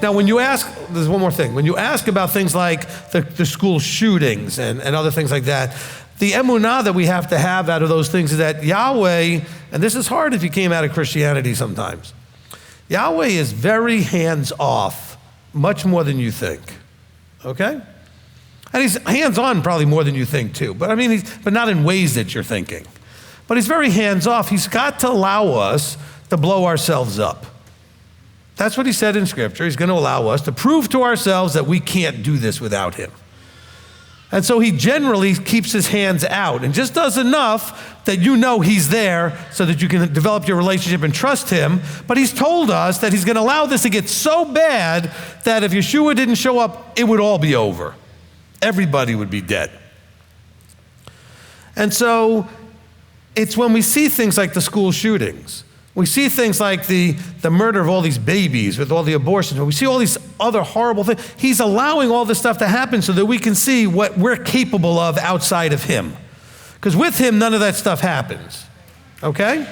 Now, when you ask, there's one more thing. When you ask about things like the school shootings and other things like that, the emunah that we have to have out of those things is that Yahweh, and this is hard if you came out of Christianity sometimes, Yahweh is very hands-off, much more than you think, okay? And he's hands-on probably more than you think too, but I mean, but not in ways that you're thinking. But he's very hands-off. He's got to allow us to blow ourselves up. That's what he said in Scripture. He's going to allow us to prove to ourselves that we can't do this without him. And so he generally keeps his hands out and just does enough that you know he's there so that you can develop your relationship and trust him. But he's told us that he's going to allow this to get so bad that if Yeshua didn't show up, it would all be over. Everybody would be dead. And so it's when we see things like the school shootings, we see things like the murder of all these babies with all the abortions, we see all these other horrible things. He's allowing all this stuff to happen so that we can see what we're capable of outside of him. Because with him, none of that stuff happens, okay?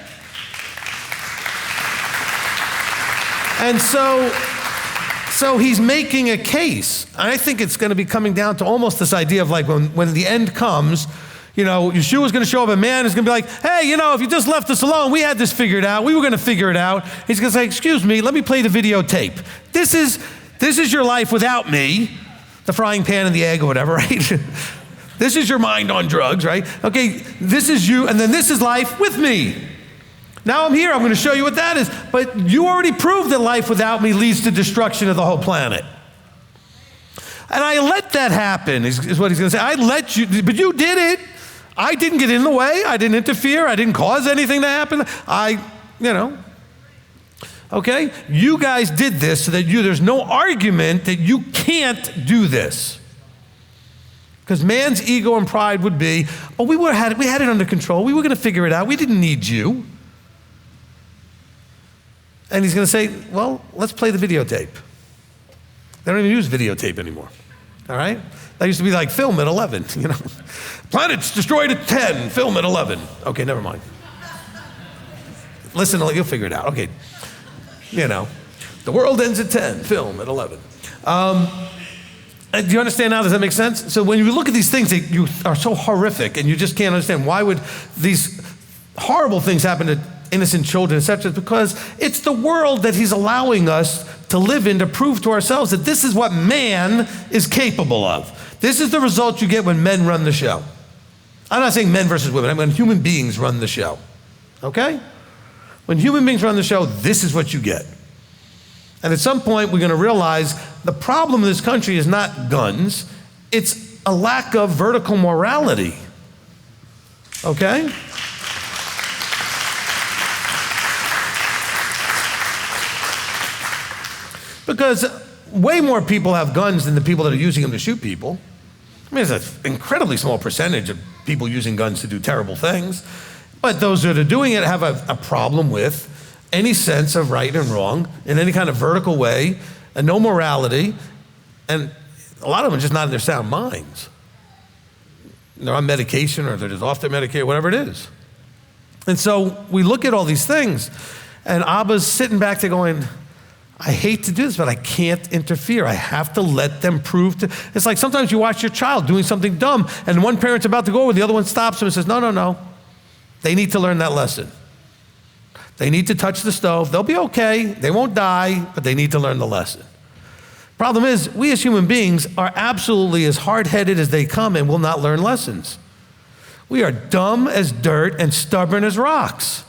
And so he's making a case. I think it's going to be coming down to almost this idea of like when the end comes, you know, Yeshua's going to show up, a man is going to be like, hey, you know, if you just left us alone, we had this figured out. We were going to figure it out. He's going to say, excuse me, let me play the videotape. This is your life without me, the frying pan and the egg or whatever, right? This is your mind on drugs, right? Okay, this is you, and then this is life with me. Now I'm here, I'm going to show you what that is. But you already proved that life without me leads to destruction of the whole planet. And I let that happen, is what he's going to say. I let you, but you did it. I didn't get in the way. I didn't interfere. I didn't cause anything to happen. Okay? You guys did this so that there's no argument that you can't do this. Because man's ego and pride would be, oh, we had it under control. We were going to figure it out. We didn't need you. And he's going to say, well, let's play the videotape. They don't even use videotape anymore. All right? That used to be like film at 11, you know. Planets destroyed at 10, film at 11. Okay, never mind. Listen, you'll figure it out. Okay, you know, the world ends at 10, film at 11. Do you understand now? Does that make sense? So when you look at these things that you are so horrific and you just can't understand, why would these horrible things happen to innocent children, etc.? Because it's the world that he's allowing us to live in to prove to ourselves that this is what man is capable of. This is the result you get when men run the show. I'm not saying men versus women. I mean when human beings run the show, okay? When human beings run the show, this is what you get. And at some point, we're going to realize the problem in this country is not guns. It's a lack of vertical morality, okay? Because way more people have guns than the people that are using them to shoot people. I mean, it's an incredibly small percentage of people using guns to do terrible things. But those that are doing it have a problem with any sense of right and wrong in any kind of vertical way, and no morality. And a lot of them are just not in their sound minds. They're on medication or they're just off their medication, whatever it is. And so we look at all these things, and Abba's sitting back there going, I hate to do this, but I can't interfere. I have to let them prove to. It's like sometimes you watch your child doing something dumb, and one parent's about to go over, the other one stops him and says, no. They need to learn that lesson. They need to touch the stove. They'll be okay. They won't die, but they need to learn the lesson. Problem is, we as human beings are absolutely as hard-headed as they come and will not learn lessons. We are dumb as dirt and stubborn as rocks.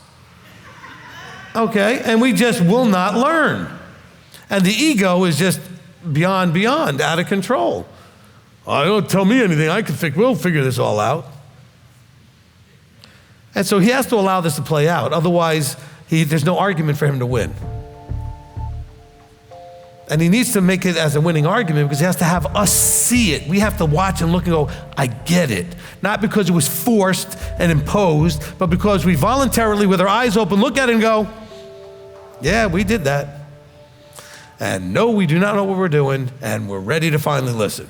Okay? And we just will not learn. And the ego is just beyond, out of control. Oh, don't tell me anything. We'll figure this all out. And so he has to allow this to play out. Otherwise, there's no argument for him to win. And he needs to make it as a winning argument because he has to have us see it. We have to watch and look and go, I get it. Not because it was forced and imposed, but because we voluntarily, with our eyes open, look at it and go, yeah, we did that. And no, we do not know what we're doing, and we're ready to finally listen.